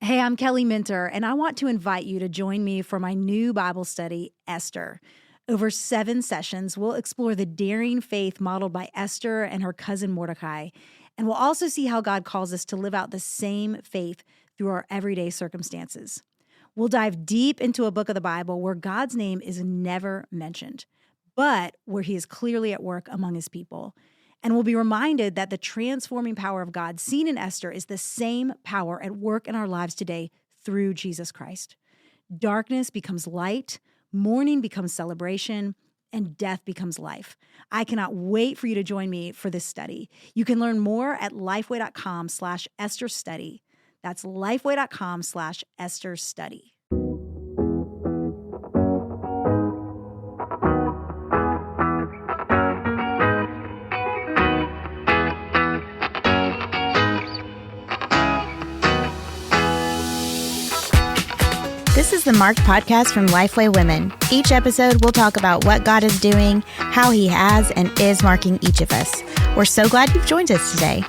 Hey, I'm Kelly Minter, and I want to invite you to join me for my new Bible study, Esther. Over 7 sessions, we'll explore the daring faith modeled by Esther and her cousin Mordecai, and we'll also see how God calls us to live out the same faith through our everyday circumstances. We'll dive deep into a book of the Bible where God's name is never mentioned, but where he is clearly at work among his people. And we'll be reminded that the transforming power of God seen in Esther is the same power at work in our lives today through Jesus Christ. Darkness becomes light, mourning becomes celebration, and death becomes life. I cannot wait for you to join me for this study. You can learn more at lifeway.com/Esther study. That's lifeway.com/Esther study. This is the Marked Podcast from Lifeway Women. Each episode, we'll talk about what God is doing, how he has and is marking each of us. We're so glad you've joined us today.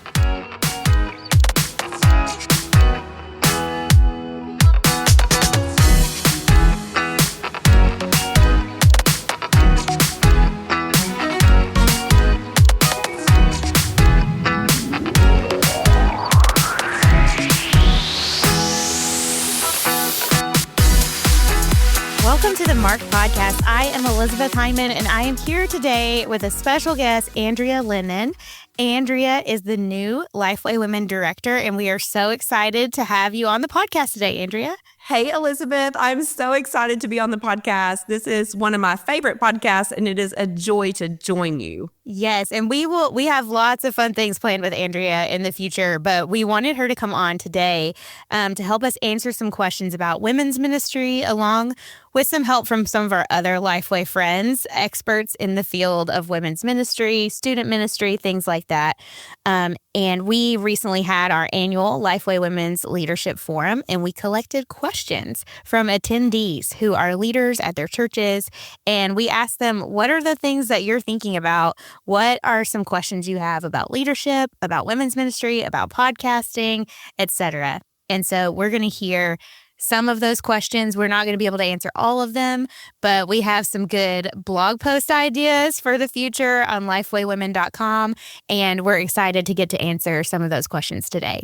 Welcome to the Marked Podcast. I am Elizabeth Hyman, and I am here today with a special guest, Andrea Lennon. Andrea is the new Lifeway Women Director, and we are so excited to have you on the podcast today, Andrea. Hey, Elizabeth. I'm so excited to be on the podcast. This is one of my favorite podcasts, and it is a joy to join you. Yes, and we have lots of fun things planned with Andrea in the future, but we wanted her to come on today to help us answer some questions about women's ministry, along with some help from some of our other Lifeway friends, experts in the field of women's ministry, student ministry, things like that. And we recently had our annual Lifeway Women's Leadership Forum, and we collected questions from attendees who are leaders at their churches, and we asked them, what are the things that you're thinking about? What are some questions you have about leadership, about women's ministry, about podcasting, etc.? And so we're going to hear some of those questions. We're not going to be able to answer all of them, but we have some good blog post ideas for the future on lifewaywomen.com, and we're excited to get to answer some of those questions today.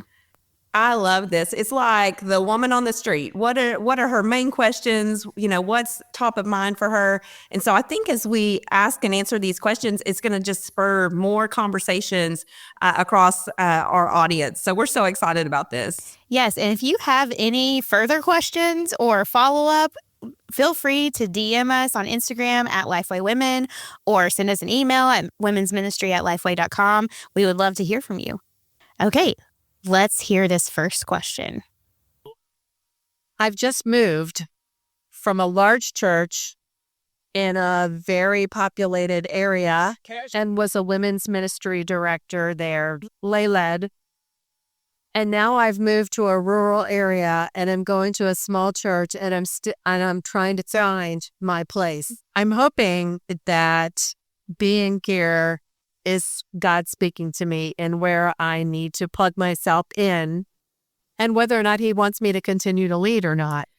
I love this. It's like the woman on the street. What are her main questions? You know, what's top of mind for her? And so I think as we ask and answer these questions, it's going to just spur more conversations across our audience. So we're so excited about this. Yes. And if you have any further questions or follow-up, feel free to DM us on Instagram at Lifeway Women or send us an email at womensministry@lifeway.com. We would love to hear from you. Okay. Let's hear this first question. I've just moved from a large church in a very populated area and was a women's ministry director there, lay-led. And now I've moved to a rural area and I'm going to a small church and I'm trying to find my place. I'm hoping that being here is God speaking to me and where I need to plug myself in and whether or not he wants me to continue to lead or not.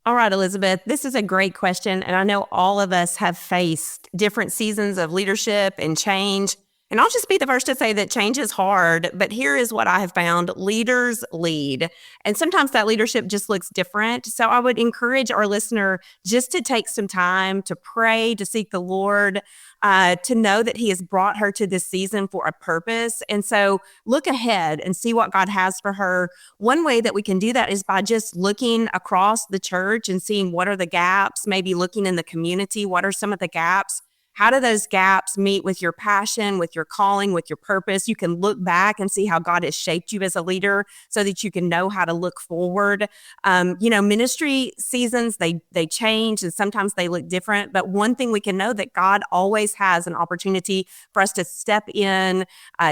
All right, Elizabeth, this is a great question. And I know all of us have faced different seasons of leadership and change. And I'll just be the first to say that change is hard, but here is what I have found. Leaders lead. And sometimes that leadership just looks different. So I would encourage our listener just to take some time to pray, to seek the Lord, to know that he has brought her to this season for a purpose. And so look ahead and see what God has for her. One way that we can do that is by just looking across the church and seeing what are the gaps, maybe looking in the community, what are some of the gaps. How do those gaps meet with your passion, with your calling, with your purpose? You can look back and see how God has shaped you as a leader so that you can know how to look forward. Ministry seasons, they change and sometimes they look different. But one thing we can know that God always has an opportunity for us to step in,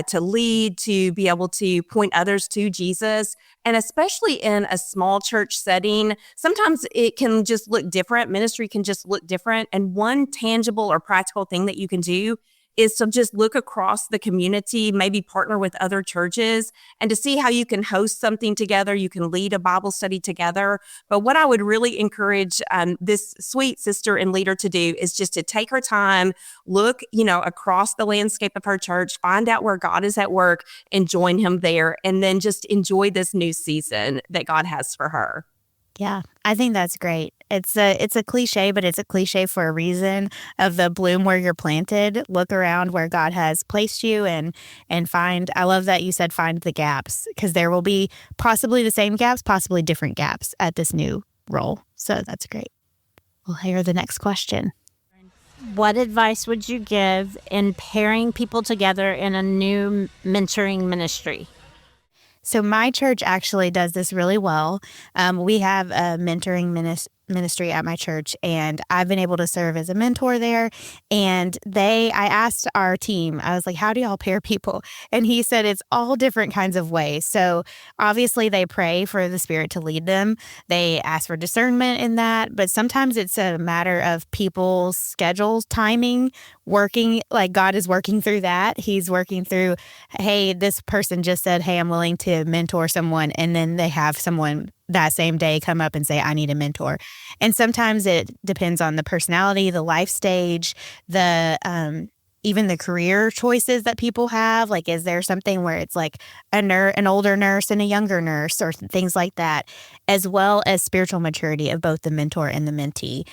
to lead, to be able to point others to Jesus. And especially in a small church setting, sometimes it can just look different. Ministry can just look different. And one tangible or practical thing that you can do is to just look across the community, maybe partner with other churches, and to see how you can host something together. You can lead a Bible study together. But what I would really encourage this sweet sister and leader to do is just to take her time, look, across the landscape of her church, find out where God is at work and join him there, and then just enjoy this new season that God has for her. Yeah, I think that's great. It's a cliche, but it's a cliche for a reason of the bloom where you're planted. Look around where God has placed you and find, I love that you said find the gaps, because there will be possibly the same gaps, possibly different gaps at this new role. So that's great. We'll hear the next question. What advice would you give in pairing people together in a new mentoring ministry? So my church actually does this really well. We have a mentoring ministry at my church, and I've been able to serve as a mentor there. And I asked our team, I was like, how do y'all pair people? And he said it's all different kinds of ways. So obviously they pray for the Spirit to lead them. They ask for discernment in that, but sometimes it's a matter of people's schedules, timing, working, like God is working through that. He's working through, hey, this person just said, hey, I'm willing to mentor someone. And then they have someone that same day come up and say, I need a mentor. And sometimes it depends on the personality, the life stage, the even the career choices that people have. Like, is there something where it's like an older nurse and a younger nurse or things like that, as well as spiritual maturity of both the mentor and the mentee.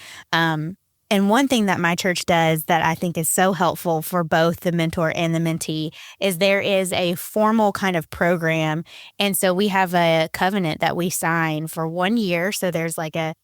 And one thing that my church does that I think is so helpful for both the mentor and the mentee is there is a formal kind of program. And so we have a covenant that we sign for 1 year. So there's like a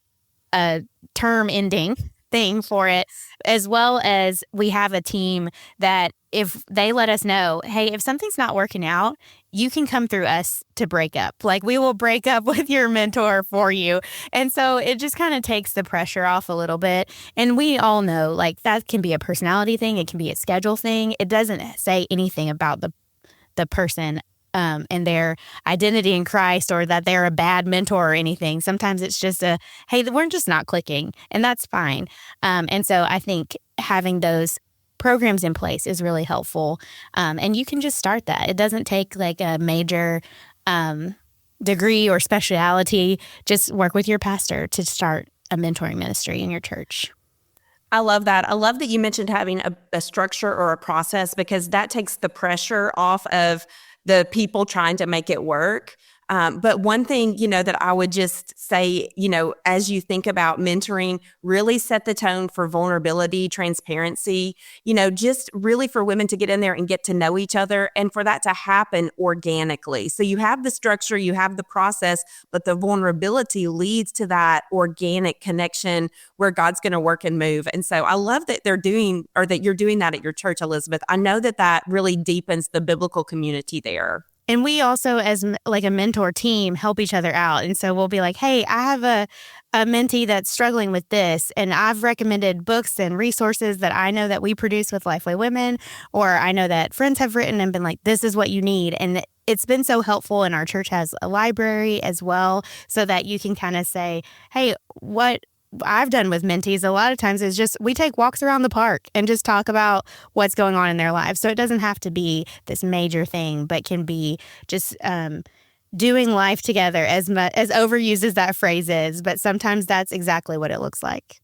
term ending thing for it, as well as we have a team that if they let us know, hey, if something's not working out, you can come through us to break up. Like, we will break up with your mentor for you. And so it just kind of takes the pressure off a little bit. And we all know, like, that can be a personality thing. It can be a schedule thing. It doesn't say anything about the person and their identity in Christ, or that they're a bad mentor or anything. Sometimes it's just hey, we're just not clicking, and that's fine. And so I think having those programs in place is really helpful. And you can just start that. It doesn't take like a major degree or speciality. Just work with your pastor to start a mentoring ministry in your church. I love that. I love that you mentioned having a structure or a process, because that takes the pressure off of the people trying to make it work. But one thing, that I would just say, as you think about mentoring, really set the tone for vulnerability, transparency, just really for women to get in there and get to know each other, and for that to happen organically. So you have the structure, you have the process, but the vulnerability leads to that organic connection where God's going to work and move. And so I love that you're doing that at your church, Elizabeth. I know that really deepens the biblical community there. And we also, as like a mentor team, help each other out. And so we'll be like, hey, I have a mentee that's struggling with this, and I've recommended books and resources that I know that we produce with Lifeway Women, or I know that friends have written and been like, this is what you need. And it's been so helpful. And our church has a library as well, so that you can kind of say, hey, what I've done with mentees a lot of times is just we take walks around the park and just talk about what's going on in their lives. So it doesn't have to be this major thing, but can be just doing life together, as overused as that phrase is. But sometimes that's exactly what it looks like.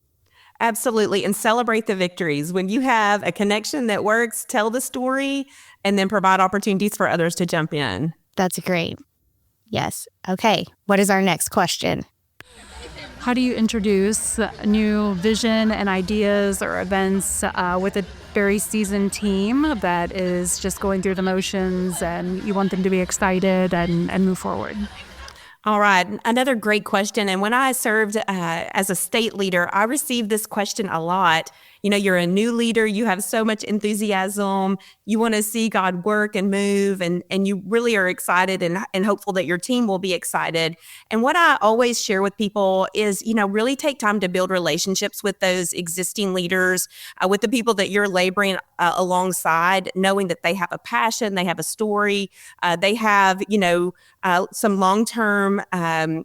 Absolutely. And celebrate the victories. When you have a connection that works, tell the story, and then provide opportunities for others to jump in. That's great. Yes. Okay. What is our next question? How do you introduce new vision and ideas or events with a very seasoned team that is just going through the motions, and you want them to be excited and move forward? All right. Another great question. And when I served as a state leader, I received this question a lot. You're a new leader. You have so much enthusiasm. You want to see God work and move, and you really are excited and hopeful that your team will be excited. And what I always share with people is, really take time to build relationships with those existing leaders, with the people that you're laboring alongside, knowing that they have a passion, they have a story, they have, some long-term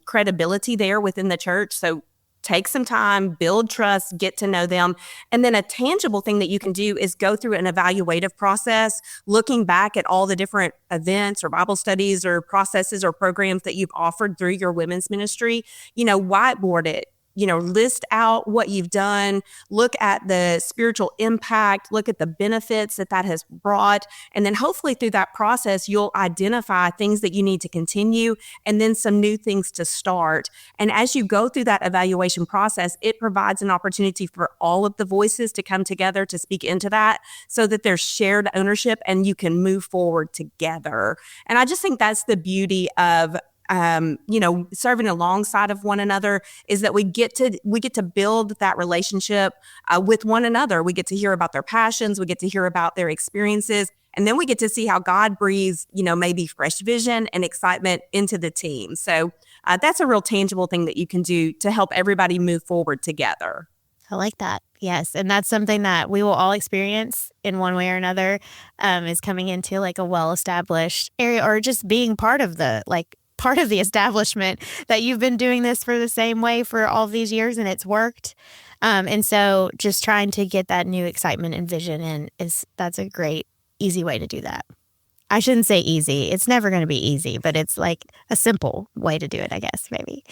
credibility there within the church. So Take some time, build trust, get to know them. And then a tangible thing that you can do is go through an evaluative process, looking back at all the different events or Bible studies or processes or programs that you've offered through your women's ministry. Whiteboard it. List out what you've done, look at the spiritual impact, look at the benefits that has brought. And then hopefully through that process, you'll identify things that you need to continue and then some new things to start. And as you go through that evaluation process, it provides an opportunity for all of the voices to come together to speak into that so that there's shared ownership and you can move forward together. And I just think that's the beauty of serving alongside of one another, is that we get to build that relationship with one another. We get to hear about their passions. We get to hear about their experiences. And then we get to see how God breathes, maybe fresh vision and excitement into the team. So that's a real tangible thing that you can do to help everybody move forward together. I like that. Yes. And that's something that we will all experience in one way or another, is coming into like a well-established area or just being part of the establishment, that you've been doing this for the same way for all these years and it's worked. And so just trying to get that new excitement and vision in that's a great, easy way to do that. I shouldn't say easy. It's never going to be easy, but it's like a simple way to do it, I guess, maybe.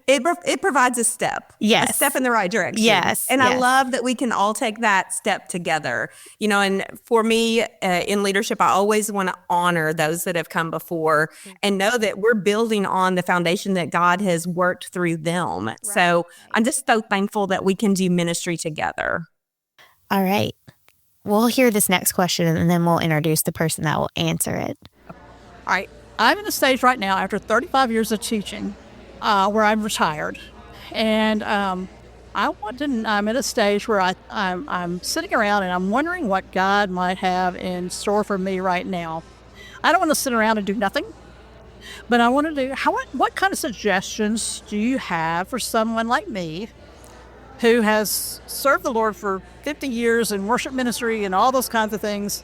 It provides a step. Yes. A step in the right direction. Yes. And yes. I love that we can all take that step together. And for me, in leadership, I always want to honor those that have come before and know that we're building on the foundation that God has worked through them. Right. So I'm just so thankful that we can do ministry together. All right. We'll hear this next question and then we'll introduce the person that will answer it. All right. I'm in a stage right now after 35 years of teaching where I'm retired. And I'm at a stage where I'm sitting around and I'm wondering what God might have in store for me right now. I don't want to sit around and do nothing, but I want to do, what kind of suggestions do you have for someone like me who has served the Lord for 50 years in worship ministry and all those kinds of things?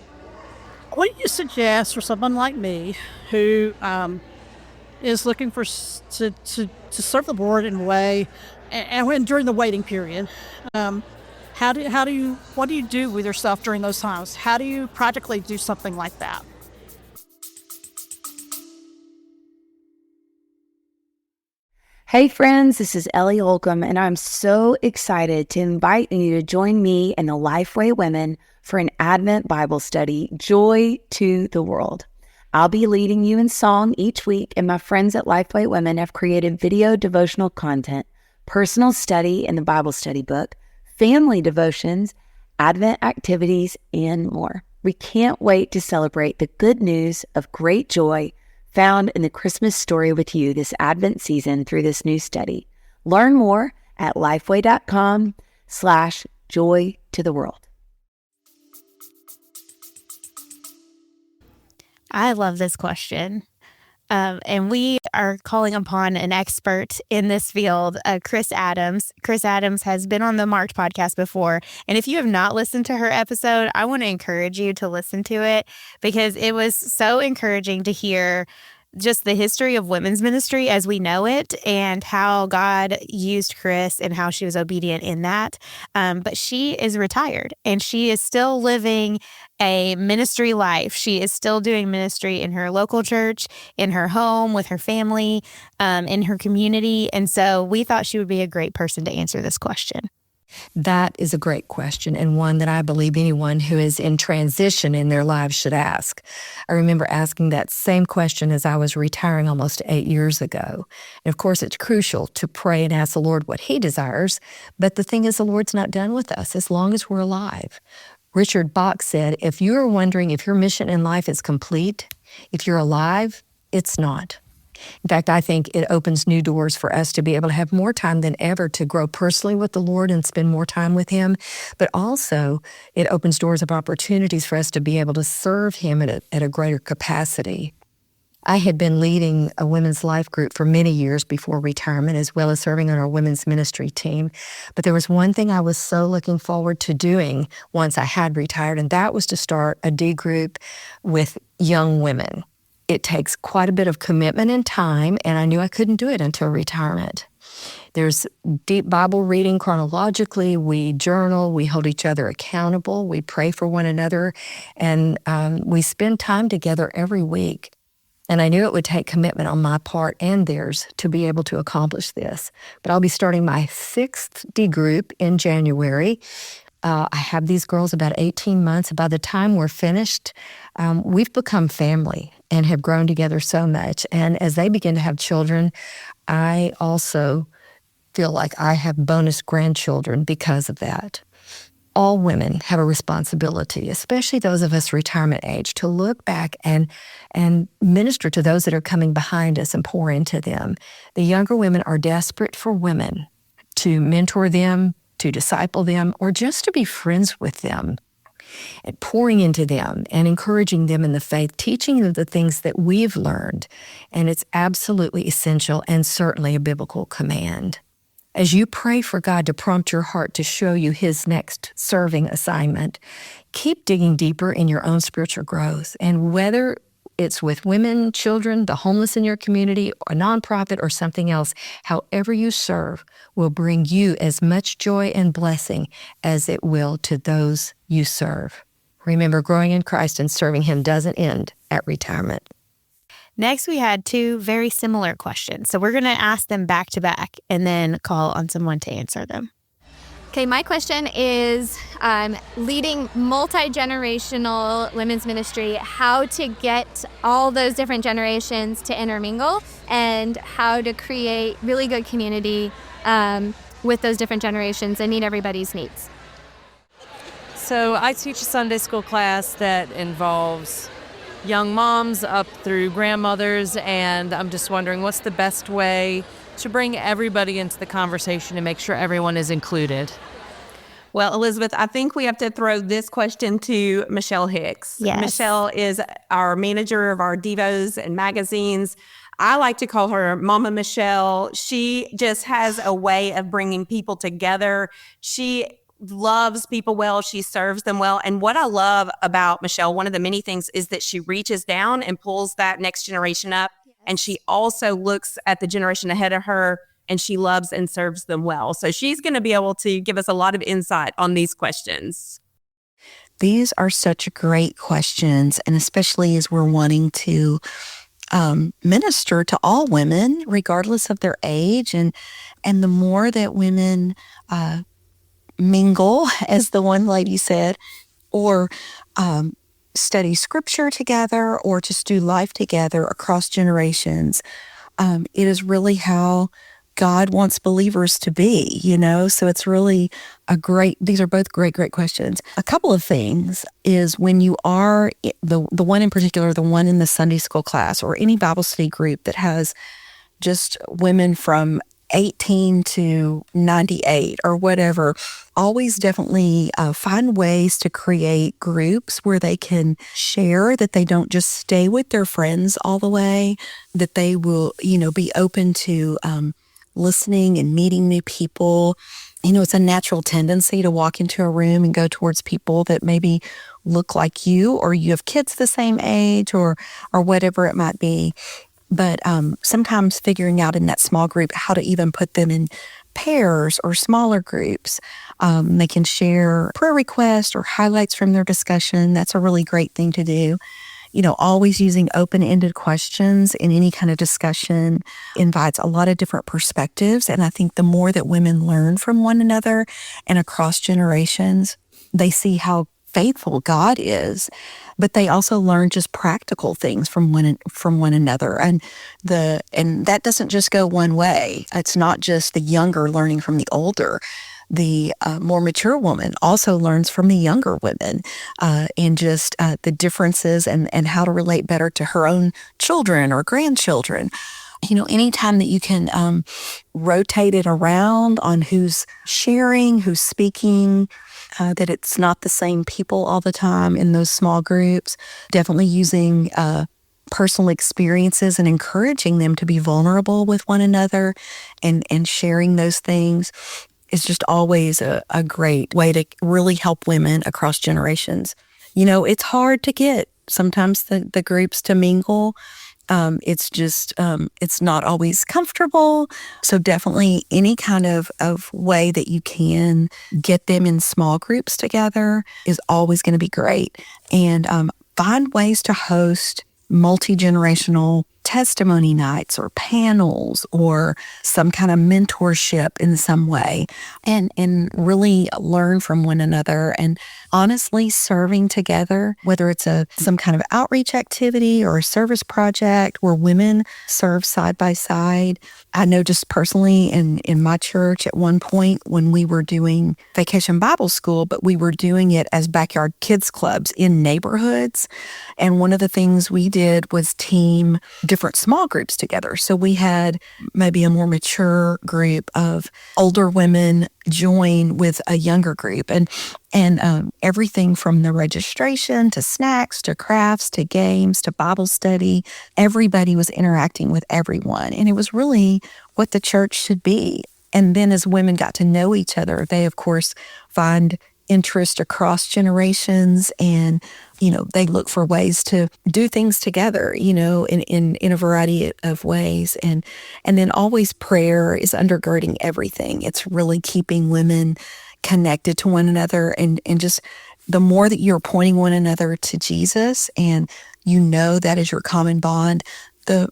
What do you suggest for someone like me who is looking to serve the Lord in a way, and when during the waiting period, what do you do with yourself during those times? How do you practically do something like that? Hey friends, this is Ellie Holcomb, and I'm so excited to invite you to join me and the Lifeway women for an Advent Bible study, Joy to the World. I'll be leading you in song each week, and my friends at Lifeway Women have created video devotional content, personal study in the Bible study book, family devotions, Advent activities, and more. We can't wait to celebrate the good news of great joy found in the Christmas story with you this Advent season through this new study. Learn more at lifeway.com/joy to the world. I love this question. And we are calling upon an expert in this field, Chris Adams. Chris Adams has been on the Marked podcast before. And if you have not listened to her episode, I want to encourage you to listen to it because it was so encouraging to hear just the history of women's ministry as we know it and how God used Chris and how she was obedient in that. But she is retired and she is still living a ministry life. She is still doing ministry in her local church, in her home, with her family, in her community. And so we thought she would be a great person to answer this question. That is a great question, and one that I believe anyone who is in transition in their lives should ask. I remember asking that same question as I was retiring almost 8 years ago. And of course, it's crucial to pray and ask the Lord what He desires, but the thing is, the Lord's not done with us as long as we're alive. Richard Bach said, if you're wondering if your mission in life is complete, if you're alive, it's not. In fact, I think it opens new doors for us to be able to have more time than ever to grow personally with the Lord and spend more time with Him. But also, it opens doors of opportunities for us to be able to serve Him at a greater capacity. I had been leading a women's life group for many years before retirement, as well as serving on our women's ministry team. But there was one thing I was so looking forward to doing once I had retired, and that was to start a D group with young women. It takes quite a bit of commitment and time, and I knew I couldn't do it until retirement. There's deep Bible reading chronologically. We journal. We hold each other accountable. We pray for one another. And we spend time together every week. And I knew it would take commitment on my part and theirs to be able to accomplish this. But I'll be starting my 6th D group in January. I have these girls about 18 months. By the time we're finished, we've become family and have grown together so much. And as they begin to have children, I also feel like I have bonus grandchildren because of that. All women have a responsibility, especially those of us retirement age, to look back and minister to those that are coming behind us and pour into them. The younger women are desperate for women to mentor them, to disciple them, or just to be friends with them, and pouring into them and encouraging them in the faith, teaching them the things that we've learned. And it's absolutely essential and certainly a biblical command. As you pray for God to prompt your heart to show you His next serving assignment, keep digging deeper in your own spiritual growth. And whether it's with women, children, the homeless in your community, a nonprofit, or something else, however you serve will bring you as much joy and blessing as it will to those you serve. Remember, growing in Christ and serving Him doesn't end at retirement. Next, we had 2 very similar questions. So we're going to ask them back to back and then call on someone to answer them. Okay, my question is leading multi-generational women's ministry, how to get all those different generations to intermingle and how to create really good community with those different generations and meet everybody's needs. So I teach a Sunday school class that involves young moms up through grandmothers, and I'm just wondering what's the best way to bring everybody into the conversation and make sure everyone is included. Well, Elizabeth, I think we have to throw this question to Michelle Hicks. Yes. Michelle is our manager of our Devos and magazines. I like to call her Mama Michelle. She just has a way of bringing people together. She loves people well. She serves them well. And what I love about Michelle, one of the many things, is that she reaches down and pulls that next generation up. Yes. And she also looks at the generation ahead of her and she loves and serves them well. So she's going to be able to give us a lot of insight on these questions. These are such great questions, and especially as we're wanting to minister to all women, regardless of their age. And the more that women mingle, as the one lady said, or study scripture together, or just do life together across generations, it is really how God wants believers to be, so it's really these are both great questions. A couple of things is when you are, the one in particular, the one in the Sunday school class or any Bible study group that has just women from 18 to 98 or whatever, always definitely find ways to create groups where they can share, that they don't just stay with their friends all the way, that they will, be open to listening and meeting new people. It's a natural tendency to walk into a room and go towards people that maybe look like you, or you have kids the same age, or whatever it might be. But sometimes figuring out in that small group how to even put them in pairs or smaller groups. They can share prayer requests or highlights from their discussion. That's a really great thing to do. Always using open-ended questions in any kind of discussion invites a lot of different perspectives. And I think the more that women learn from one another and across generations, they see how faithful God is, but they also learn just practical things from one another. And that doesn't just go one way. It's not just the younger learning from the older. The more mature woman also learns from the younger women, and just the differences and how to relate better to her own children or grandchildren. Anytime that you can rotate it around on who's sharing, who's speaking, that it's not the same people all the time in those small groups, definitely using personal experiences and encouraging them to be vulnerable with one another and sharing those things is just always a great way to really help women across generations. It's hard to get sometimes the groups to mingle. It's just, it's not always comfortable. So definitely any kind of way that you can get them in small groups together is always going to be great. And find ways to host multi-generational testimony nights or panels or some kind of mentorship in some way, and really learn from one another. And honestly, serving together, whether it's some kind of outreach activity or a service project where women serve side by side. I know just personally in my church at one point when we were doing Vacation Bible School, but we were doing it as backyard kids clubs in neighborhoods. And one of the things we did was team different small groups together. So we had maybe a more mature group of older women join with a younger group, and everything from the registration to snacks to crafts to games to Bible study, everybody was interacting with everyone. And it was really what the church should be. And then as women got to know each other, they of course find interest across generations, and they look for ways to do things together, in a variety of ways. And then always prayer is undergirding everything. It's really keeping women connected to one another, and just the more that you're pointing one another to Jesus, and that is your common bond, the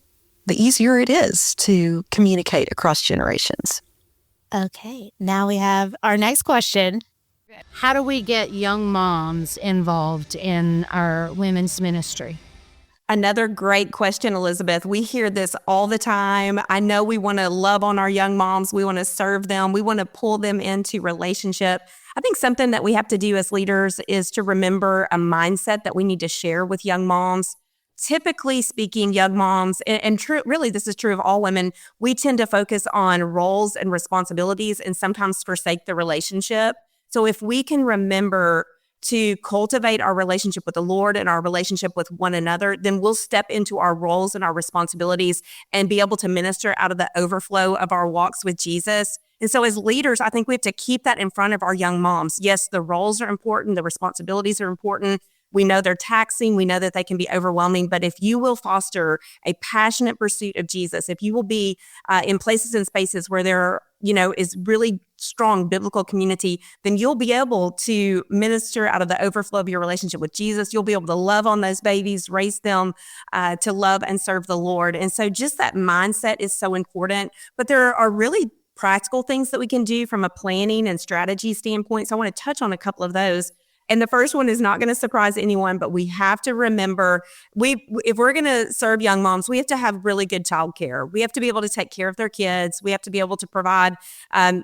easier it is to communicate across generations. Okay, now we have our next question. How do we get young moms involved in our women's ministry? Another great question, Elizabeth. We hear this all the time. I know we want to love on our young moms. We want to serve them. We want to pull them into relationship. I think something that we have to do as leaders is to remember a mindset that we need to share with young moms. Typically speaking, young moms, and really this is true of all women, we tend to focus on roles and responsibilities and sometimes forsake the relationship. So if we can remember to cultivate our relationship with the Lord and our relationship with one another, then we'll step into our roles and our responsibilities and be able to minister out of the overflow of our walks with Jesus. And so as leaders, I think we have to keep that in front of our young moms. Yes, the roles are important. The responsibilities are important. We know they're taxing. We know that they can be overwhelming. But if you will foster a passionate pursuit of Jesus, if you will be in places and spaces where there is really strong biblical community, then you'll be able to minister out of the overflow of your relationship with Jesus. You'll be able to love on those babies, raise them to love and serve the Lord. And so just that mindset is so important. But there are really practical things that we can do from a planning and strategy standpoint. So I want to touch on a couple of those. And the first one is not going to surprise anyone, but we have to remember, if we're going to serve young moms, we have to have really good childcare. We have to be able to take care of their kids. We have to be able to provide,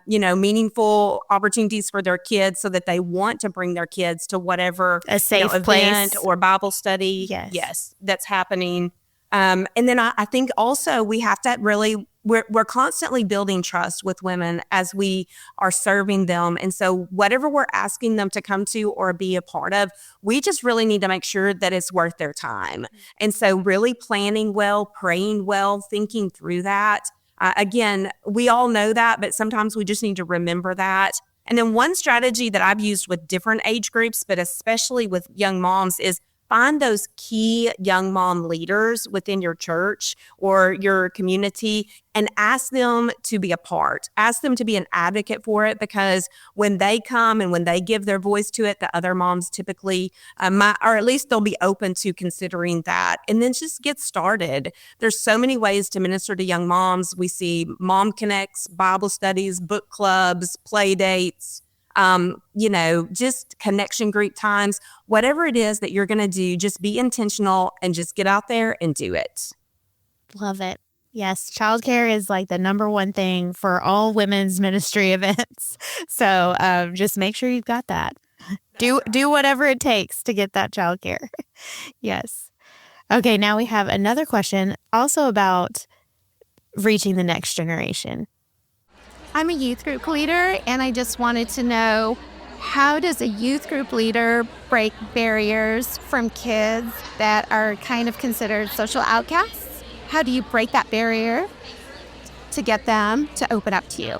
meaningful opportunities for their kids so that they want to bring their kids to whatever a safe event place or Bible study. Yes, that's happening. And then I think also we have to really, we're constantly building trust with women as we are serving them. And so whatever we're asking them to come to or be a part of, we just really need to make sure that it's worth their time. And so really planning well, praying well, thinking through that. Again, we all know that, but sometimes we just need to remember that. And then one strategy that I've used with different age groups, but especially with young moms, is find those key young mom leaders within your church or your community and ask them to be a part. Ask them to be an advocate for it, because when they come and when they give their voice to it, the other moms typically or at least they'll be open to considering that. And then just get started. There's so many ways to minister to young moms. We see Mom Connects, Bible studies, book clubs, play dates, just connection group times, whatever it is that you're going to do, just be intentional and just get out there and do it. Love it. Yes, childcare is like the number one thing for all women's ministry events. So just make sure you've got that. Do whatever it takes to get that childcare. Yes. Okay, now we have another question also about reaching the next generation. I'm a youth group leader, and I just wanted to know, how does a youth group leader break barriers from kids that are kind of considered social outcasts? How do you break that barrier to get them to open up to you?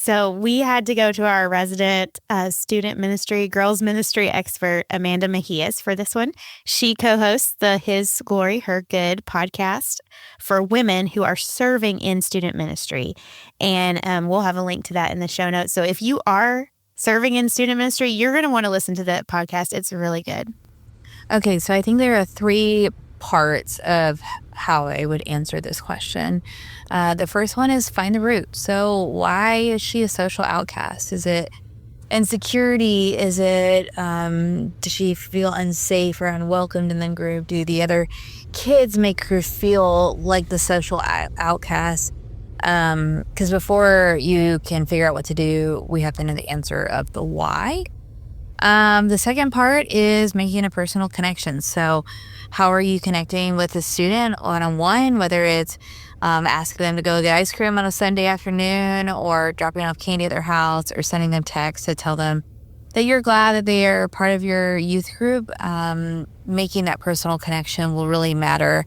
So we had to go to our resident student ministry, girls ministry expert, Amanda Mejias, for this one. She co-hosts the His Glory, Her Good podcast for women who are serving in student ministry. And we'll have a link to that in the show notes. So if you are serving in student ministry, you're going to want to listen to that podcast. It's really good. Okay, so I think there are 3 parts of how I would answer this question. The first one is find the root. So why is she a social outcast? Is it insecurity? Is it, does she feel unsafe or unwelcomed in the group? Do the other kids make her feel like the social outcast? Because before you can figure out what to do, we have to know the answer of the why. The second part is making a personal connection. So how are you connecting with a student one-on-one, whether it's asking them to go get ice cream on a Sunday afternoon, or dropping off candy at their house, or sending them texts to tell them that you're glad that they are part of your youth group. Making that personal connection will really matter,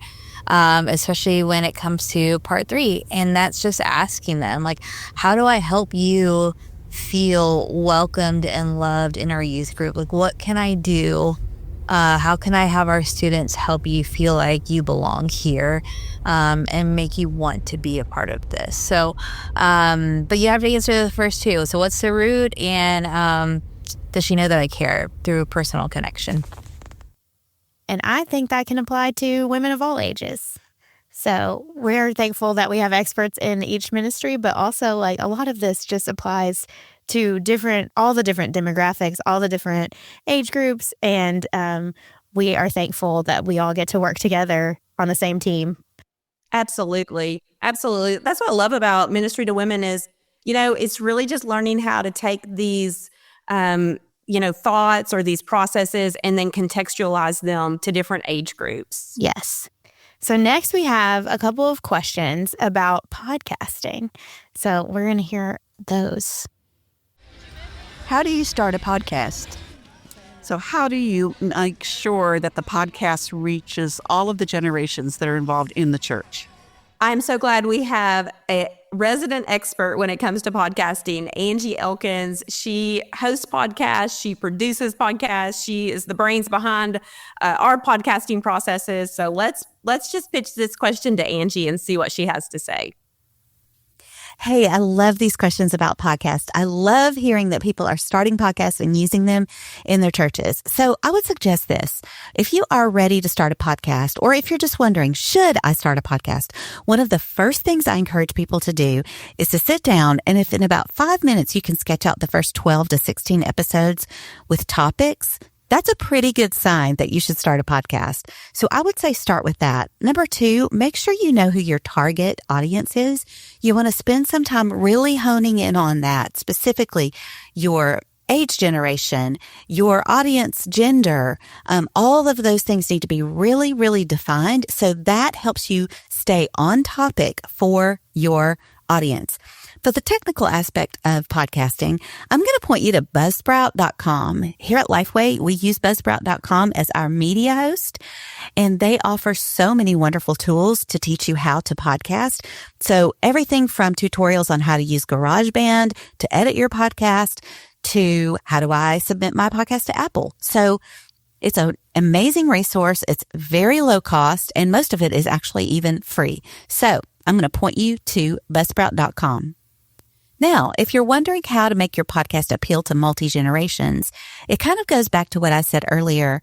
especially when it comes to part 3. And that's just asking them, like, how do I help you feel welcomed and loved in our youth group? Like, what can I do? How can I have our students help you feel like you belong here, and make you want to be a part of this? So, but you have to answer the first 2. So what's the root, and does she know that I care through personal connection? And I think that can apply to women of all ages. So we're thankful that we have experts in each ministry, but also, like, a lot of this just applies to all the different demographics, all the different age groups. And we are thankful that we all get to work together on the same team. Absolutely. Absolutely. That's what I love about ministry to women is, it's really just learning how to take these, thoughts or these processes and then contextualize them to different age groups. Yes. So next we have a couple of questions about podcasting. So we're going to hear those. How do you start a podcast? So how do you make sure that the podcast reaches all of the generations that are involved in the church? I'm so glad we have a resident expert when it comes to podcasting, Angie Elkins. She hosts podcasts. She produces podcasts. She is the brains behind our podcasting processes. So let's just pitch this question to Angie and see what she has to say. Hey, I love these questions about podcasts. I love hearing that people are starting podcasts and using them in their churches. So I would suggest this. If you are ready to start a podcast, or if you're just wondering, should I start a podcast? One of the first things I encourage people to do is to sit down, and if in about 5 minutes you can sketch out the first 12 to 16 episodes with topics, that's a pretty good sign that you should start a podcast. So I would say start with that. Number 2, make sure you know who your target audience is. You want to spend some time really honing in on that, specifically your age generation, your audience gender. All of those things need to be really, really defined. So that helps you stay on topic for your audience. For the technical aspect of podcasting, I'm going to point you to buzzsprout.com. Here at Lifeway, we use buzzsprout.com as our media host, and they offer so many wonderful tools to teach you how to podcast. So everything from tutorials on how to use GarageBand to edit your podcast to how do I submit my podcast to Apple. So it's an amazing resource. It's very low cost, and most of it is actually even free. So I'm going to point you to buzzsprout.com. Now, if you're wondering how to make your podcast appeal to multi-generations, it kind of goes back to what I said earlier.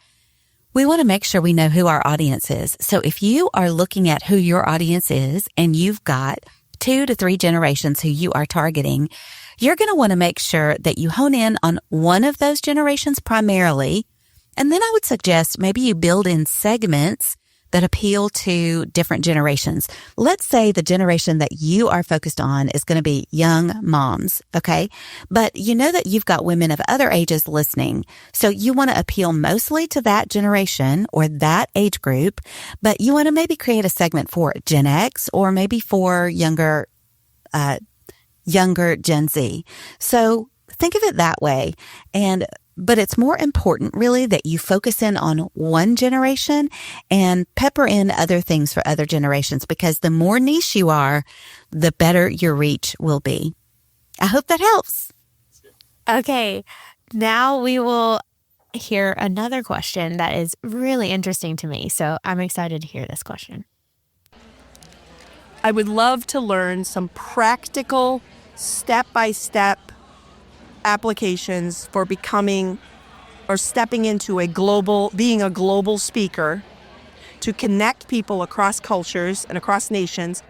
We want to make sure we know who our audience is. So if you are looking at who your audience is and you've got 2 to 3 generations who you are targeting, you're going to want to make sure that you hone in on one of those generations primarily. And then I would suggest maybe you build in segments that appeal to different generations. Let's say the generation that you are focused on is going to be young moms, okay? But you know that you've got women of other ages listening. So you want to appeal mostly to that generation or that age group, but you want to maybe create a segment for Gen X or maybe for younger Gen Z. So think of it that way. But it's more important really that you focus in on one generation and pepper in other things for other generations, because the more niche you are, the better your reach will be. I hope that helps. Okay, now we will hear another question that is really interesting to me. So I'm excited to hear this question. I would love to learn some practical, step-by-step applications for becoming or stepping into being a global speaker to connect people across cultures and across nations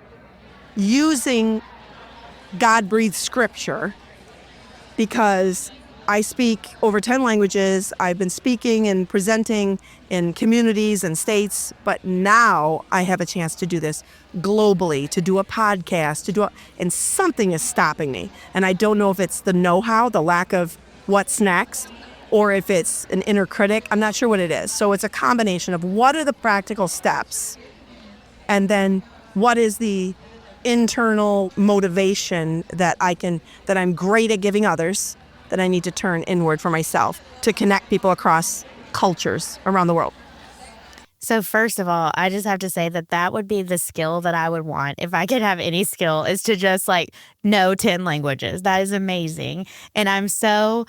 using God-breathed scripture, because I speak over 10 languages. I've been speaking and presenting in communities and states, but now I have a chance to do this globally, to do a podcast, and something is stopping me. And I don't know if it's the know-how, the lack of what's next, or if it's an inner critic. I'm not sure what it is. So it's a combination of what are the practical steps, and then what is the internal motivation that I'm great at giving others, that I need to turn inward for myself to connect people across cultures around the world. So first of all, I just have to say that would be the skill that I would want. If I could have any skill, is to just know 10 languages. That is amazing. And I'm so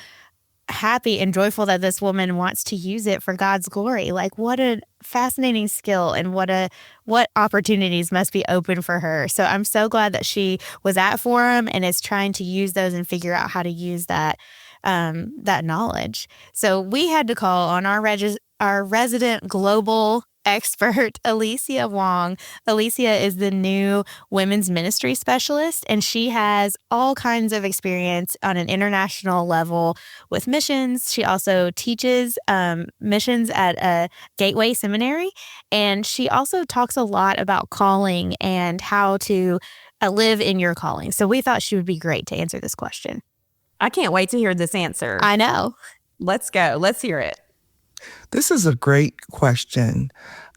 happy and joyful that this woman wants to use it for God's glory. What a fascinating skill, and what opportunities must be open for her. So I'm so glad that she was at Forum and is trying to use those and figure out how to use that knowledge. So we had to call on our resident global expert, Alicia Wong. Alicia is the new women's ministry specialist, and she has all kinds of experience on an international level with missions. She also teaches missions at a Gateway seminary, and she also talks a lot about calling and how to live in your calling. So we thought she would be great to answer this question. I can't wait to hear this answer. I know. Let's go. Let's hear it. This is a great question.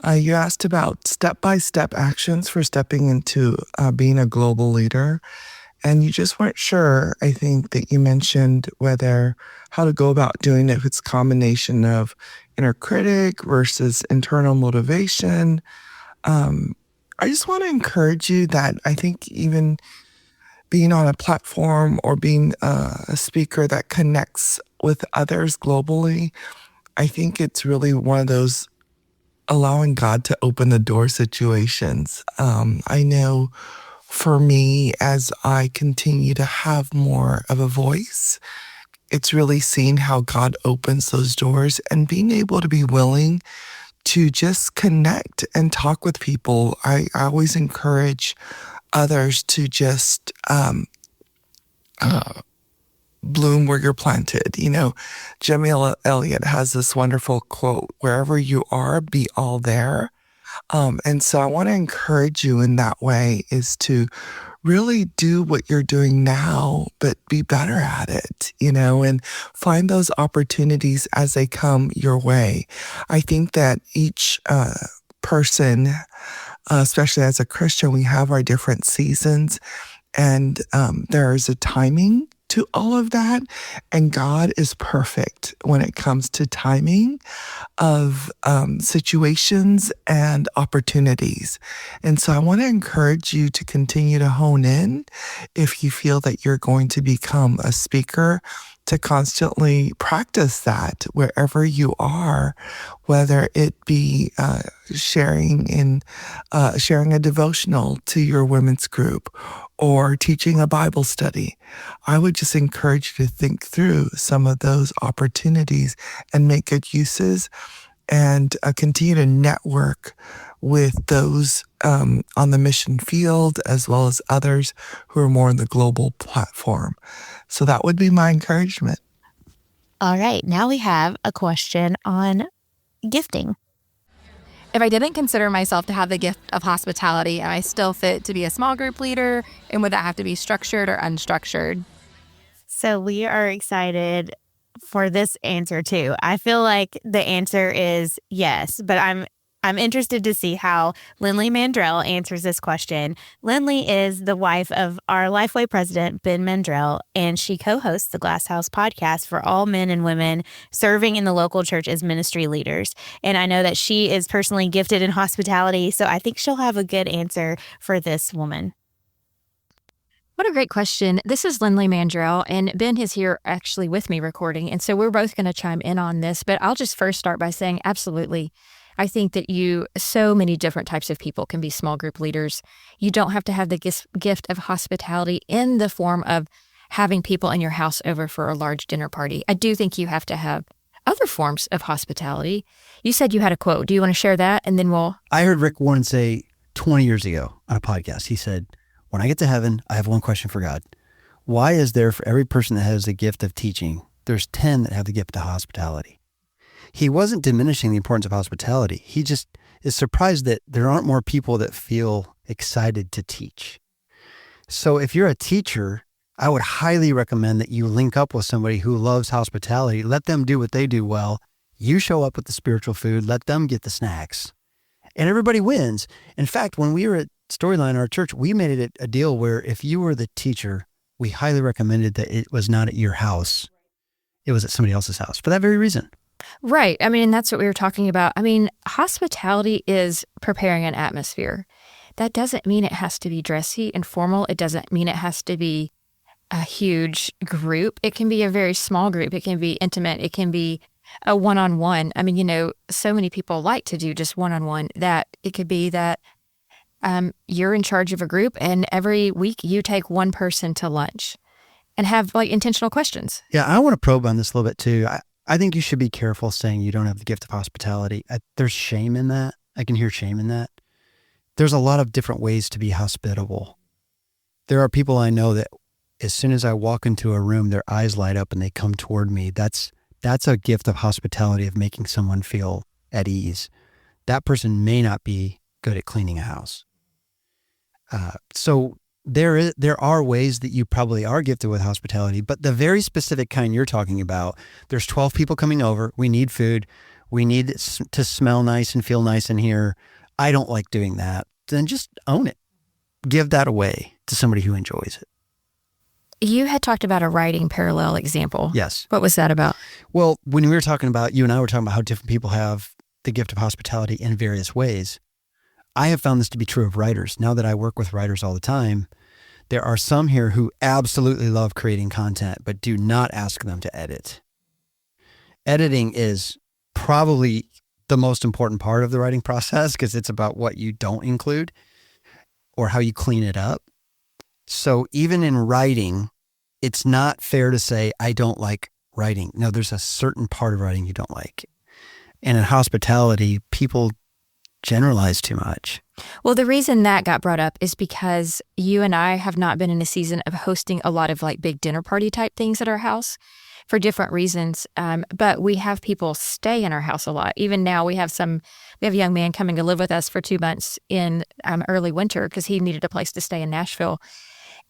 You asked about step-by-step actions for stepping into being a global leader, and you just weren't sure, I think, that you mentioned how to go about doing it, if it's a combination of inner critic versus internal motivation. I just want to encourage you that I think even being on a platform or being a speaker that connects with others globally, I think it's really one of those allowing God to open the door situations. I know for me, as I continue to have more of a voice, it's really seeing how God opens those doors and being able to be willing to just connect and talk with people. I always encourage others to just bloom where you're planted. Jimmy Elliott has this wonderful quote, wherever you are, be all there. And so I want to encourage you in that way, is to really do what you're doing now, but be better at it, and find those opportunities as they come your way. I think that each person, especially as a Christian, we have our different seasons, and there is a timing to all of that. And God is perfect when it comes to timing of situations and opportunities. And so I want to encourage you to continue to hone in if you feel that you're going to become a speaker, to constantly practice that wherever you are, whether it be sharing a devotional to your women's group or teaching a Bible study. I would just encourage you to think through some of those opportunities and make good uses, and continue to network with those on the mission field, as well as others who are more on the global platform. So that would be my encouragement. All right. Now we have a question on gifting. If I didn't consider myself to have the gift of hospitality, am I still fit to be a small group leader? And would that have to be structured or unstructured? So we are excited for this answer too. I feel like the answer is yes, but I'm interested to see how Lindley Mandrell answers this question. Lindley is the wife of our Lifeway president, Ben Mandrell, and she co-hosts the Glass House podcast for all men and women serving in the local church as ministry leaders. And I know that she is personally gifted in hospitality, so I think she'll have a good answer for this woman. What a great question. This is Lindley Mandrell, and Ben is here actually with me recording. And so we're both going to chime in on this, but I'll just first start by saying absolutely. I think that so many different types of people can be small group leaders. You don't have to have the gift of hospitality in the form of having people in your house over for a large dinner party. I do think you have to have other forms of hospitality. You said you had a quote. Do you want to share that? And then I heard Rick Warren say 20 years ago on a podcast, he said, when I get to heaven, I have one question for God. Why is there for every person that has the gift of teaching, there's 10 that have the gift of hospitality? He wasn't diminishing the importance of hospitality. He just is surprised that there aren't more people that feel excited to teach. So if you're a teacher, I would highly recommend that you link up with somebody who loves hospitality. Let them do what they do well. You show up with the spiritual food. Let them get the snacks. And everybody wins. In fact, when we were at Storyline, our church, we made it a deal where if you were the teacher, we highly recommended that it was not at your house. It was at somebody else's house for that very reason. Right. I mean, that's what we were talking about. I mean, hospitality is preparing an atmosphere. That doesn't mean it has to be dressy and formal. It doesn't mean it has to be a huge group. It can be a very small group. It can be intimate. It can be a one-on-one. I mean, so many people like to do just one-on-one that it could be that you're in charge of a group and every week you take one person to lunch and have intentional questions. Yeah, I want to probe on this a little bit too. I think you should be careful saying you don't have the gift of hospitality. There's shame in that. I can hear shame in that. There's a lot of different ways to be hospitable. There are people I know that as soon as I walk into a room, their eyes light up and they come toward me. That's a gift of hospitality, of making someone feel at ease. That person may not be good at cleaning a house. So there are ways that you probably are gifted with hospitality, but the very specific kind you're talking about, there's 12 people coming over. We need food. We need to smell nice and feel nice in here. I don't like doing that. Then just own it. Give that away to somebody who enjoys it. You had talked about a writing parallel example. Yes. What was that about? Well, when we were talking about, you and I were talking about how different people have the gift of hospitality in various ways. I have found this to be true of writers. Now that I work with writers all the time, there are some here who absolutely love creating content, but do not ask them to edit. Editing is probably the most important part of the writing process because it's about what you don't include or how you clean it up. So even in writing, it's not fair to say, I don't like writing. No, there's a certain part of writing you don't like. And in hospitality, people generalize too much. Well, the reason that got brought up is because you and I have not been in a season of hosting a lot of big dinner party type things at our house for different reasons. But we have people stay in our house a lot. Even now we have a young man coming to live with us for 2 months in early winter because he needed a place to stay in Nashville.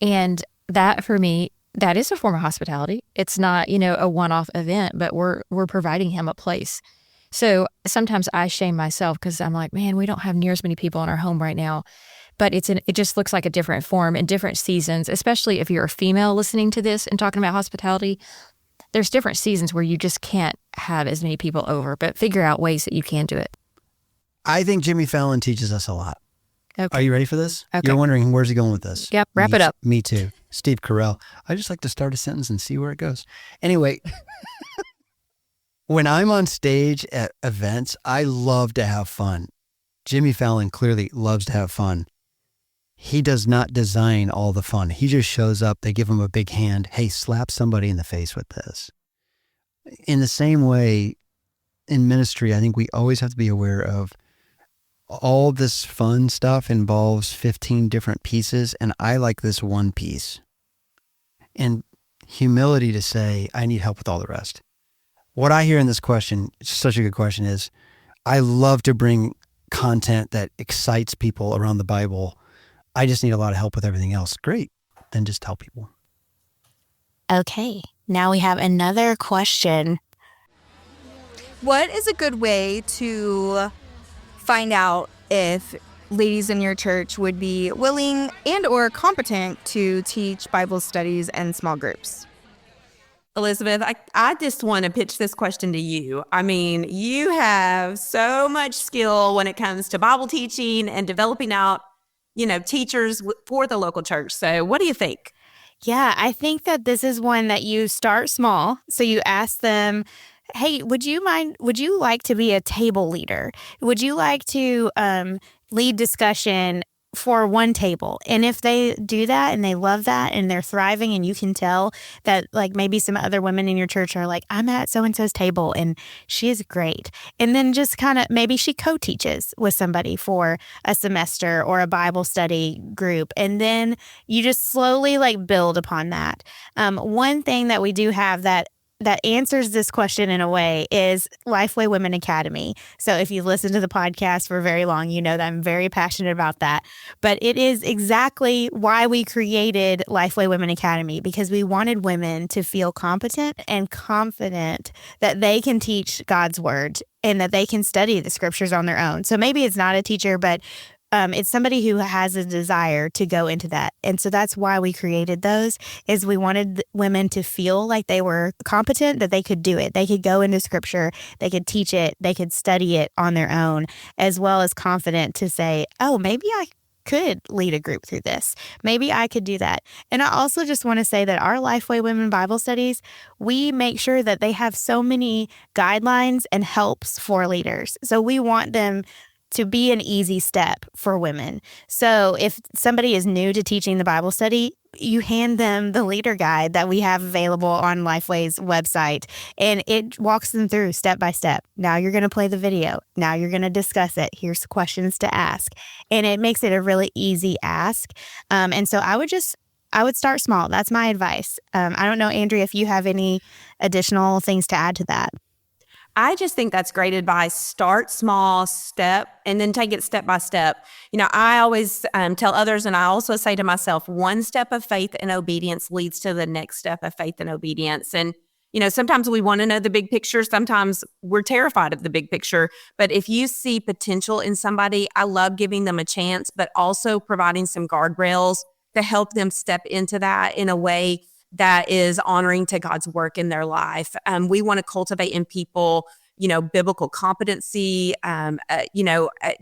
And that for me, that is a form of hospitality. It's not, a one-off event, but we're providing him a place. So sometimes I shame myself because I'm like, man, we don't have near as many people in our home right now. But it just looks like a different form in different seasons, especially if you're a female listening to this and talking about hospitality. There's different seasons where you just can't have as many people over, but figure out ways that you can do it. I think Jimmy Fallon teaches us a lot. Okay. Are you ready for this? Okay. You're wondering, where's he going with this? Yep, wrap it up. Me too. Steve Carell. I just like to start a sentence and see where it goes. Anyway, when I'm on stage at events, I love to have fun. Jimmy Fallon clearly loves to have fun. He does not design all the fun. He just shows up. They give him a big hand. Hey, slap somebody in the face with this. In the same way, in ministry, I think we always have to be aware of all this fun stuff involves 15 different pieces, and I like this one piece. And humility to say, I need help with all the rest. What I hear in this question, it's such a good question, is I love to bring content that excites people around the Bible. I just need a lot of help with everything else. Great. Then just tell people. Okay. Now we have another question. What is a good way to find out if ladies in your church would be willing and or competent to teach Bible studies and small groups? Elizabeth, I just want to pitch this question to you. I mean, you have so much skill when it comes to Bible teaching and developing out, teachers for the local church. So what do you think? Yeah, I think that this is one that you start small. So you ask them, hey, would you like to be a table leader? Would you like to lead discussion for one table? And if they do that and they love that and they're thriving, and you can tell that, like, maybe some other women in your church are like, I'm at so and so's table and she is great. And then just kind of maybe she co-teaches with somebody for a semester or a Bible study group. And then you just slowly like build upon that. One thing that we do have that answers this question in a way is Lifeway Women Academy. So if you've listened to the podcast for very long, you know that I'm very passionate about that. But it is exactly why we created Lifeway Women Academy, because we wanted women to feel competent and confident that they can teach God's word and that they can study the scriptures on their own. So maybe it's not a teacher, but it's somebody who has a desire to go into that. And so that's why we created those, is we wanted women to feel like they were competent, that they could do it. They could go into scripture, they could teach it, they could study it on their own, as well as confident to say, oh, maybe I could lead a group through this. Maybe I could do that. And I also just want to say that our Lifeway Women Bible studies, we make sure that they have so many guidelines and helps for leaders. So we want them to be an easy step for women. So if somebody is new to teaching the Bible study, you hand them the leader guide that we have available on Lifeway's website, and it walks them through step by step. Now you're going to play the video. Now you're going to discuss it. Here's questions to ask. And it makes it a really easy ask. And so I would start small. That's my advice. I don't know, Andrea, if you have any additional things to add to that. I just think that's great advice. Start small, and then take it step by step. I always tell others, and I also say to myself, one step of faith and obedience leads to the next step of faith and obedience. And, sometimes we want to know the big picture. Sometimes we're terrified of the big picture. But if you see potential in somebody, I love giving them a chance, but also providing some guardrails to help them step into that in a way that is honoring to God's work in their life. We want to cultivate in people, biblical competency,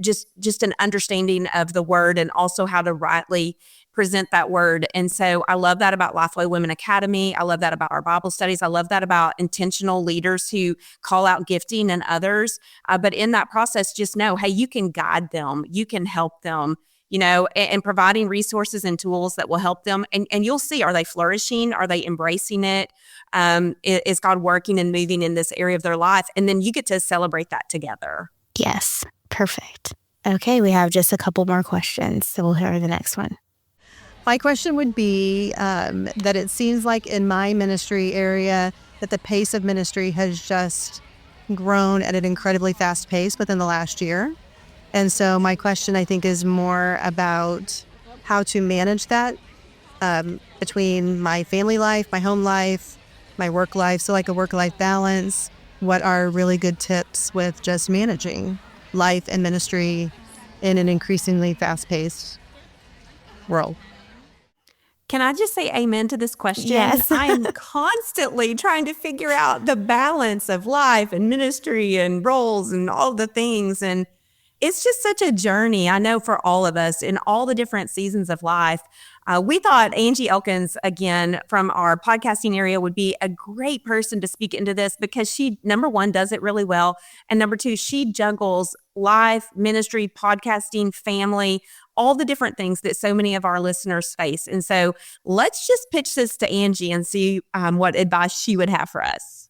just an understanding of the word, and also how to rightly present that word. And so I love that about Lifeway Women Academy. I love that about our Bible studies. I love that about intentional leaders who call out gifting in others. But in that process, just know, hey, you can guide them, you can help them, and providing resources and tools that will help them. And you'll see, are they flourishing? Are they embracing it? Is God working and moving in this area of their life? And then you get to celebrate that together. Yes, perfect. Okay, we have just a couple more questions, so we'll hear the next one. My question would be that it seems like in my ministry area that the pace of ministry has just grown at an incredibly fast pace within the last year. And so my question, I think, is more about how to manage that between my family life, my home life, my work life. So like a work-life balance. What are really good tips with just managing life and ministry in an increasingly fast-paced world? Can I just say amen to this question? Yes. I am constantly trying to figure out the balance of life and ministry and roles and all the things. And it's just such a journey, I know, for all of us in all the different seasons of life. We thought Angie Elkins, again, from our podcasting area, would be a great person to speak into this, because she, number one, does it really well. And number two, she juggles life, ministry, podcasting, family, all the different things that so many of our listeners face. And so let's just pitch this to Angie and see what advice she would have for us.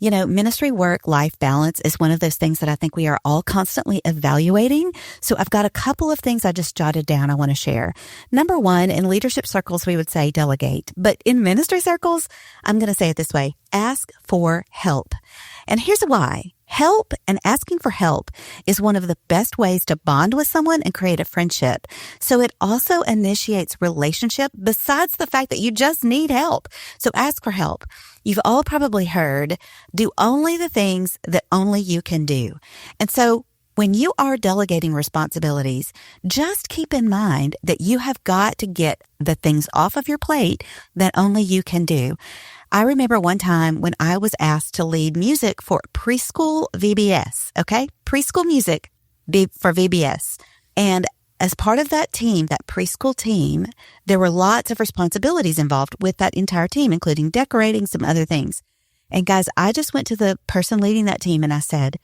Ministry work-life balance is one of those things that I think we are all constantly evaluating. So I've got a couple of things I just jotted down I want to share. Number one, in leadership circles, we would say delegate. But in ministry circles, I'm going to say it this way: ask for help. And here's why. Help and asking for help is one of the best ways to bond with someone and create a friendship. So it also initiates relationship besides the fact that you just need help. So ask for help. You've all probably heard, do only the things that only you can do. And so when you are delegating responsibilities, just keep in mind that you have got to get the things off of your plate that only you can do. I remember one time when I was asked to lead music for preschool VBS, okay? Preschool music for VBS. And As part of that team, that preschool team, there were lots of responsibilities involved with that entire team, including decorating, some other things. And guys, I just went to the person leading that team and I said,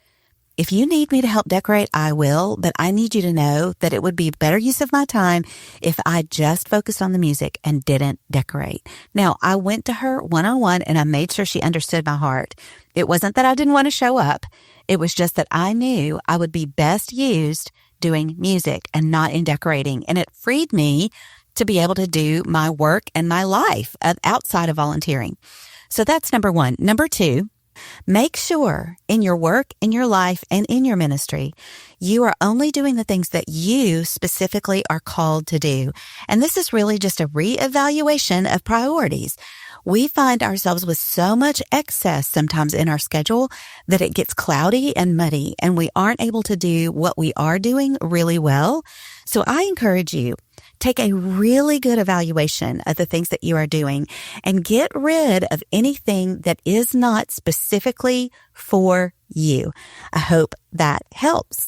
if you need me to help decorate, I will, but I need you to know that it would be a better use of my time if I just focused on the music and didn't decorate. Now, I went to her one-on-one and I made sure she understood my heart. It wasn't that I didn't want to show up. It was just that I knew I would be best used doing music and not in decorating. And it freed me to be able to do my work and my life outside of volunteering. So that's number one. Number two, make sure in your work, in your life, and in your ministry, you are only doing the things that you specifically are called to do. And this is really just a reevaluation of priorities. We find ourselves with so much excess sometimes in our schedule that it gets cloudy and muddy, and we aren't able to do what we are doing really well. So I encourage you, take a really good evaluation of the things that you are doing and get rid of anything that is not specifically for you. I hope that helps.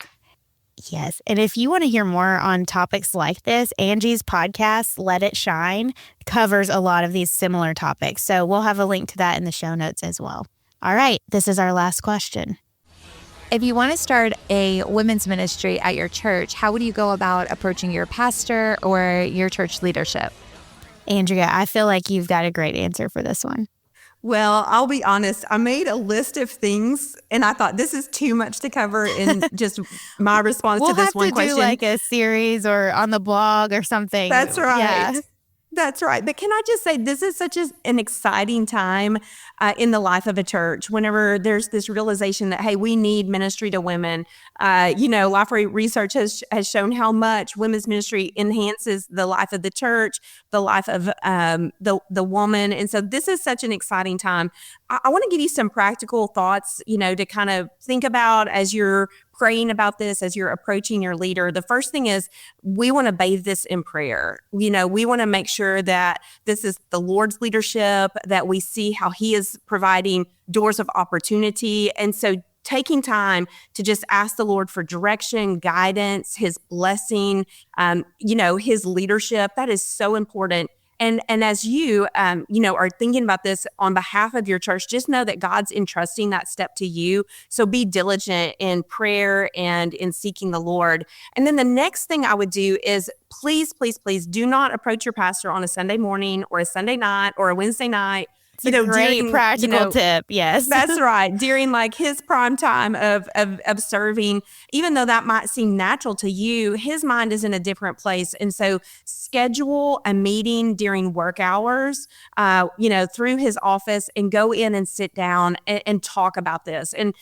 Yes. And if you want to hear more on topics like this, Angie's podcast, Let It Shine, covers a lot of these similar topics. So we'll have a link to that in the show notes as well. All right. This is our last question. If you want to start a women's ministry at your church, how would you go about approaching your pastor or your church leadership? Andrea, I feel like you've got a great answer for this one. Well, I'll be honest. I made a list of things, and I thought this is too much to cover in just my response to this one question. We'll have to do like a series or on the blog or something. That's right. Yeah. That's right. But can I just say, this is such an exciting time in the life of a church whenever there's this realization that, hey, we need ministry to women. Lifeway research has shown how much women's ministry enhances the life of the church, the life of the woman. And so this is such an exciting time. I want to give you some practical thoughts, to kind of think about as you're praying about this, as you're approaching your leader. The first thing is we want to bathe this in prayer. We want to make sure that this is the Lord's leadership, that we see how he is providing doors of opportunity. And so taking time to just ask the Lord for direction, guidance, his blessing, his leadership, that is so important. And as you, are thinking about this on behalf of your church, just know that God's entrusting that step to you. So be diligent in prayer and in seeking the Lord. And then the next thing I would do is please, please, please do not approach your pastor on a Sunday morning or a Sunday night or a Wednesday night. It's a great practical tip. Yes. That's right. During like his prime time of serving, even though that might seem natural to you, his mind is in a different place. And so schedule a meeting during work hours, through his office and go in and sit down and talk about this. And,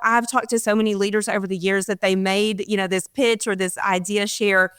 I've talked to so many leaders over the years that they made, this pitch or this idea share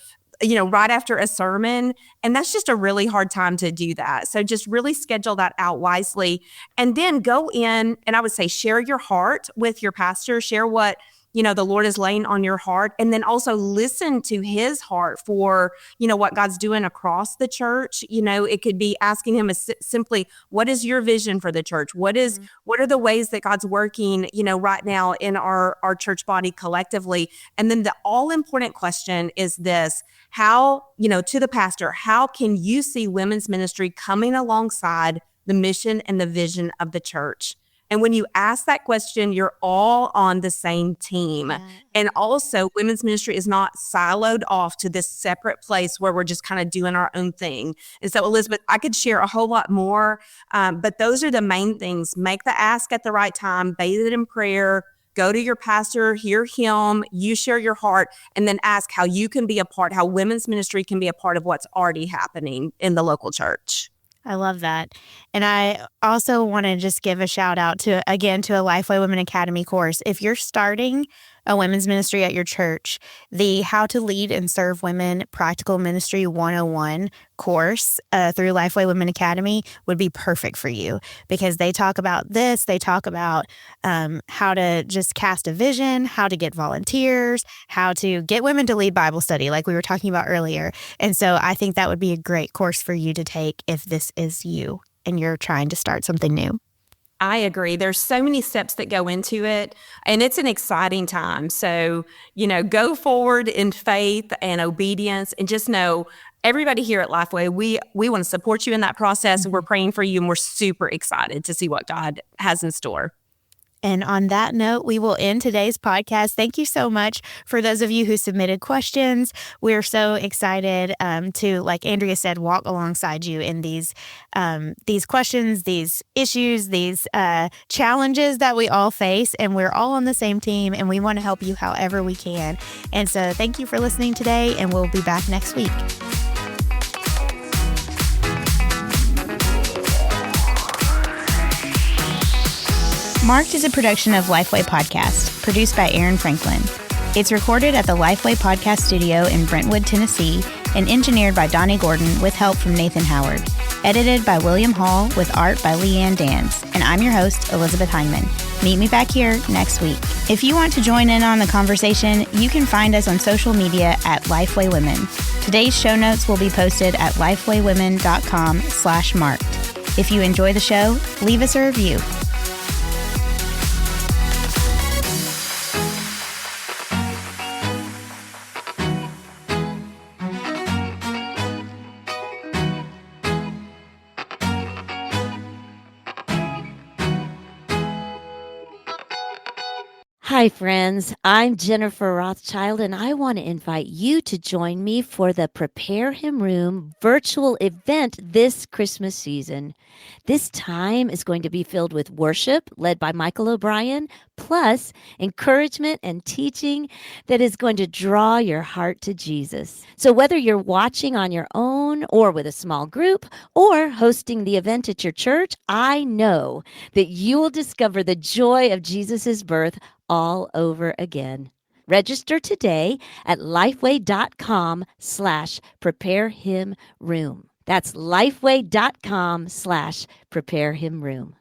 right after a sermon. And that's just a really hard time to do that. So just really schedule that out wisely. And then go in and I would say share your heart with your pastor, share what the Lord is laying on your heart. And then also listen to his heart for, what God's doing across the church. It could be asking him simply, what is your vision for the church? What are the ways that God's working, right now in our church body collectively? And then the all important question is this: how, to the pastor, how can you see women's ministry coming alongside the mission and the vision of the church? And when you ask that question, you're all on the same team. Yeah. And also, women's ministry is not siloed off to this separate place where we're just kind of doing our own thing. And so, Elizabeth, I could share a whole lot more, but those are the main things. Make the ask at the right time, bathe it in prayer, go to your pastor, hear him, you share your heart, and then ask how you can be a part, how women's ministry can be a part of what's already happening in the local church. I love that. And I also want to just give a shout out to a Lifeway Women Academy course. If you're starting a women's ministry at your church, the How to Lead and Serve Women Practical Ministry 101 course through Lifeway Women Academy would be perfect for you, because they talk about this. They talk about how to just cast a vision, how to get volunteers, how to get women to lead Bible study, like we were talking about earlier. And so I think that would be a great course for you to take if this is you and you're trying to start something new. I agree. There's so many steps that go into it, and it's an exciting time. So, go forward in faith and obedience, and just know everybody here at Lifeway, we want to support you in that process. And we're praying for you, and we're super excited to see what God has in store. And on that note, we will end today's podcast. Thank you so much for those of you who submitted questions. We're so excited to, like Andrea said, walk alongside you in these questions, these issues, these challenges that we all face. And we're all on the same team, and we want to help you however we can. And so thank you for listening today, and we'll be back next week. Marked is a production of Lifeway Podcast, produced by Aaron Franklin. It's recorded at the Lifeway Podcast Studio in Brentwood, Tennessee, and engineered by Donnie Gordon with help from Nathan Howard. Edited by William Hall with art by Leanne Dans. And I'm your host, Elizabeth Hyman. Meet me back here next week. If you want to join in on the conversation, you can find us on social media at Lifeway Women. Today's show notes will be posted at lifewaywomen.com/marked. If you enjoy the show, leave us a review. Hi, friends. I'm Jennifer Rothschild, and I want to invite you to join me for the Prepare Him Room virtual event this Christmas season. This time is going to be filled with worship led by Michael O'Brien, plus encouragement and teaching that is going to draw your heart to Jesus. So whether you're watching on your own or with a small group or hosting the event at your church, I know that you will discover the joy of Jesus' birth all over again. Register today at lifeway.com/preparehimroom. That's lifeway.com/preparehimroom.